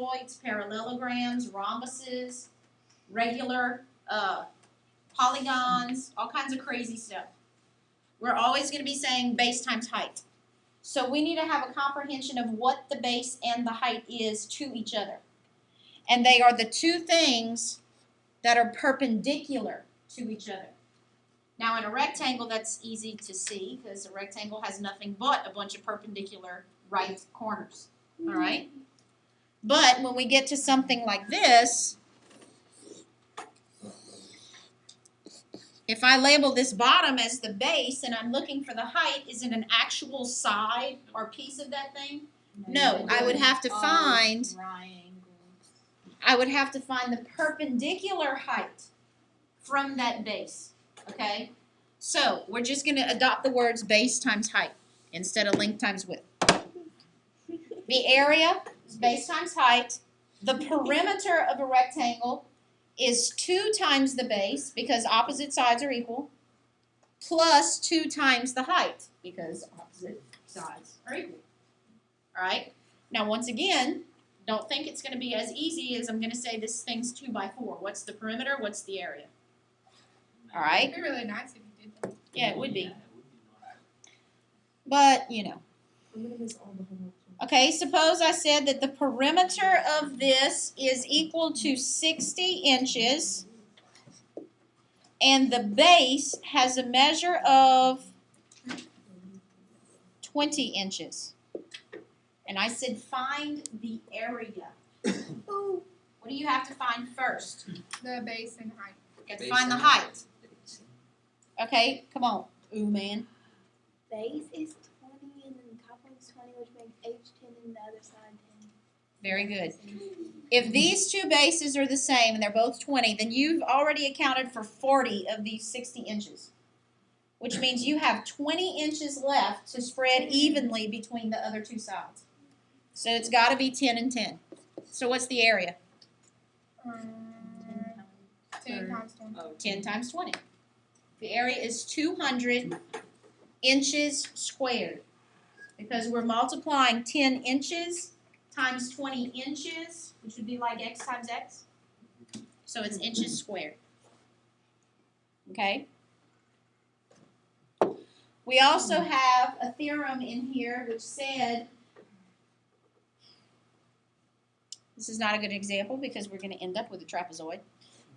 trapezoids, parallelograms, rhombuses, regular polygons, all kinds of crazy stuff. We're always going to be saying base times height. So we need to have a comprehension of what the base and the height is to each other. And they are the two things that are perpendicular to each other. Now in a rectangle, that's easy to see because a rectangle has nothing but a bunch of perpendicular right corners. All right? But when we get to something like this, if I label this bottom as the base and I'm looking for the height, is it an actual side or piece of that thing? No, I would have to find the perpendicular height from that base. Okay? So we're just going to adopt the words base times height instead of length times width. The area is base times height. The perimeter of a rectangle is 2 times the base because opposite sides are equal, plus 2 times the height because opposite sides are equal. All right? Now, once again, don't think it's going to be as easy as I'm going to say this thing's 2 by 4. What's the perimeter? What's the area? All right? It'd be really nice if you did that. Yeah, it would be. But, you know. Okay, suppose I said that the perimeter of this is equal to 60 inches and the base has a measure of 20 inches. And I said find the area. What do you have to find first? The base and height. You have to find the height. Okay, come on. Ooh, man. Base is 20 and then the top one's 20, which makes H 10 and the other side 10. Very good. If these two bases are the same and they're both 20, then you've already accounted for 40 of these 60 inches, which means you have 20 inches left to spread evenly between the other two sides. So it's got to be 10 and 10. So what's the area? 10 times 20. 10 times 20. The area is 200 inches squared because we're multiplying 10 inches times 20 inches, which would be like x times x. So it's inches squared. Okay? We also have a theorem in here which said, this is not a good example because we're going to end up with a trapezoid.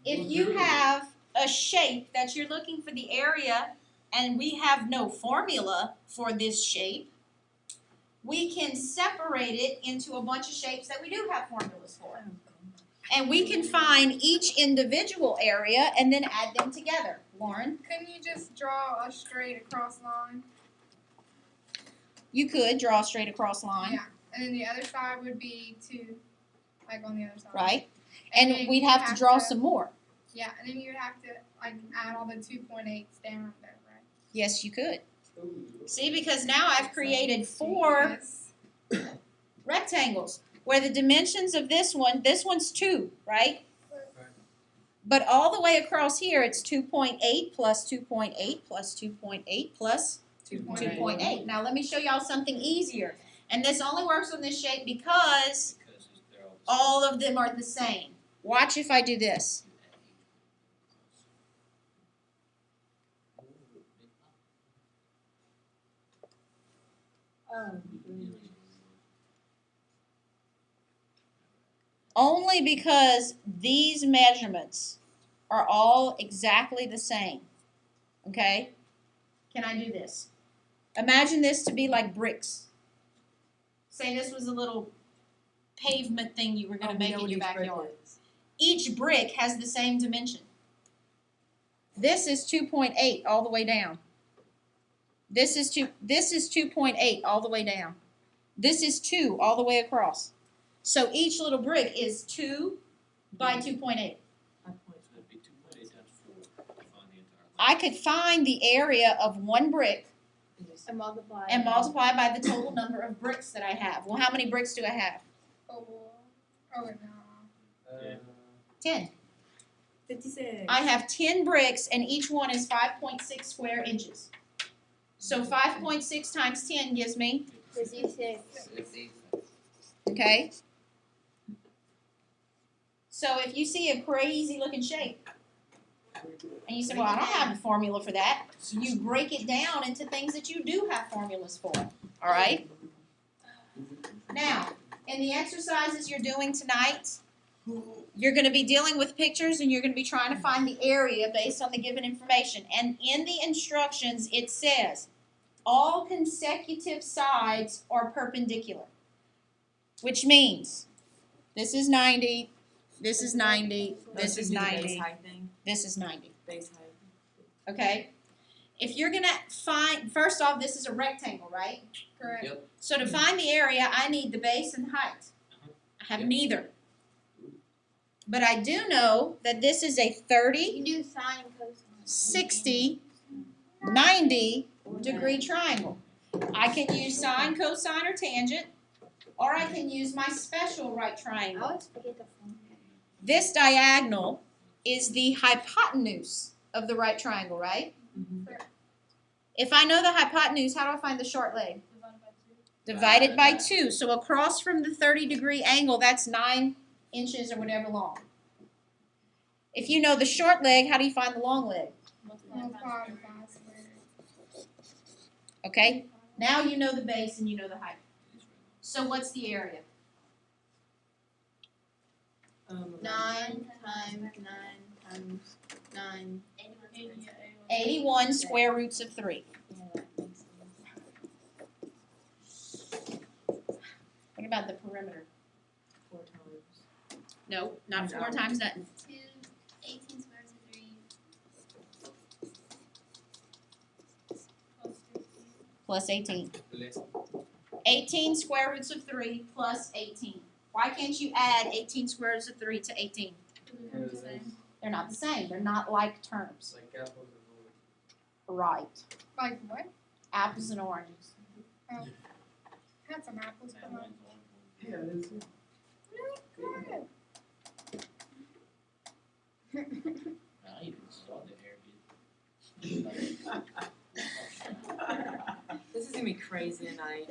If you have a shape that you're looking for the area and we have no formula for this shape, we can separate it into a bunch of shapes that we do have formulas for. And we can find each individual area and then add them together. Lauren? Couldn't you just draw a straight across line? You could draw a straight across line. Yeah. And then the other side would be 2, like on the other side. Right? And And then we'd you have to draw some more. Yeah, and then you would have to like add all the 2.8s down there, right? Yes, you could. See, because now I've created 4 Yes. rectangles where the dimensions of this one's 2, right? But all the way across here, it's 2.8 plus 2.8 plus 2.8 plus 2.8. Now let me show y'all something easier. And this only works on this shape because all of them are the same. Watch if I do this. Only because these measurements are all exactly the same. Okay? Can I do this? Imagine this to be like bricks. Say this was a little pavement thing you were going to make in your backyard. Each brick has the same dimension. This is 2.8 all the way down. This is 2.8 all the way down. This is 2 all the way across. So each little brick is 2 by 2.8. I could find the area of one brick And multiply. by the total number of bricks that I have. Well, how many bricks do I have? Oh, no. 10. 56. I have 10 bricks and each one is 5.6 square inches. So 5.6 times 10 gives me, 56. okay? So if you see a crazy looking shape, and you say, well, I don't have a formula for that, so you break it down into things that you do have formulas for. All right? Now, in the exercises you're doing tonight, you're going to be dealing with pictures and you're going to be trying to find the area based on the given information. And in the instructions, it says all consecutive sides are perpendicular, which means this is 90, this is 90, this is 90, this is 90. Base height. Okay? If you're going to find, first off, this is a rectangle, right? Correct. Yep. So to find the area, I need the base and height. I have Yep. neither. But I do know that this is a 30, You can do sine and cosine. 60, 90 degree triangle. I can use sine, cosine, or tangent, or I can use my special right I triangle. always forget the formula. This diagonal is the hypotenuse of the right triangle, right? If I know the hypotenuse, how do I find the short leg? Divided by 2. So across from the 30-degree angle, that's 9 inches or whatever long. If you know the short leg, how do you find the long leg? Multiply by square. Okay? Now you know the base and you know the height. So what's the area? 9 times 9 times 9. 81 square roots of 3. Yeah, that makes sense. What about the perimeter? 4 times. No, not 4 times that. 2, 18 square roots of 3. Plus 18. 18 square roots of 3 plus 18. Why can't you add 18 square roots of 3 to 18? They're not the same. They're not like terms. Like apples and Right. Like what? Apples and oranges. Had some apples, but not. yeah, it is. Good. I even saw the hair. This is gonna be crazy tonight.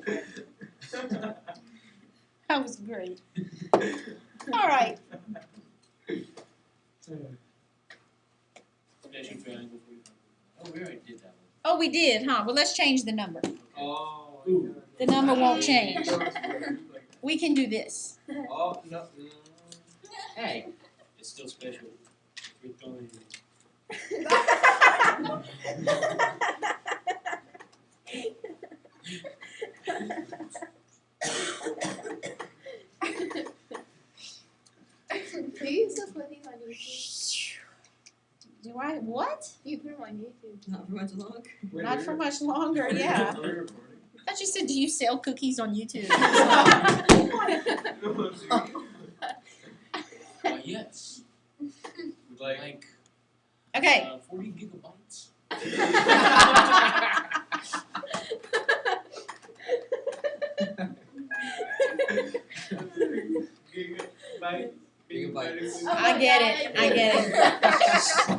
That was great. All right. Special triangle 45. Oh, we already did that Oh, we did, huh? Well, let's change the number. one. Oh, The number won't change. We can do this. Oh, no. Hey, it's still special. We're throwing Do you still put these on YouTube? Do I? What? You put them on YouTube. Not for much long. Not for much longer, yeah. I just said, do you sell cookies on YouTube? yes. We'd like Okay. 40 gigabytes. Gigabytes. I get it. I get it.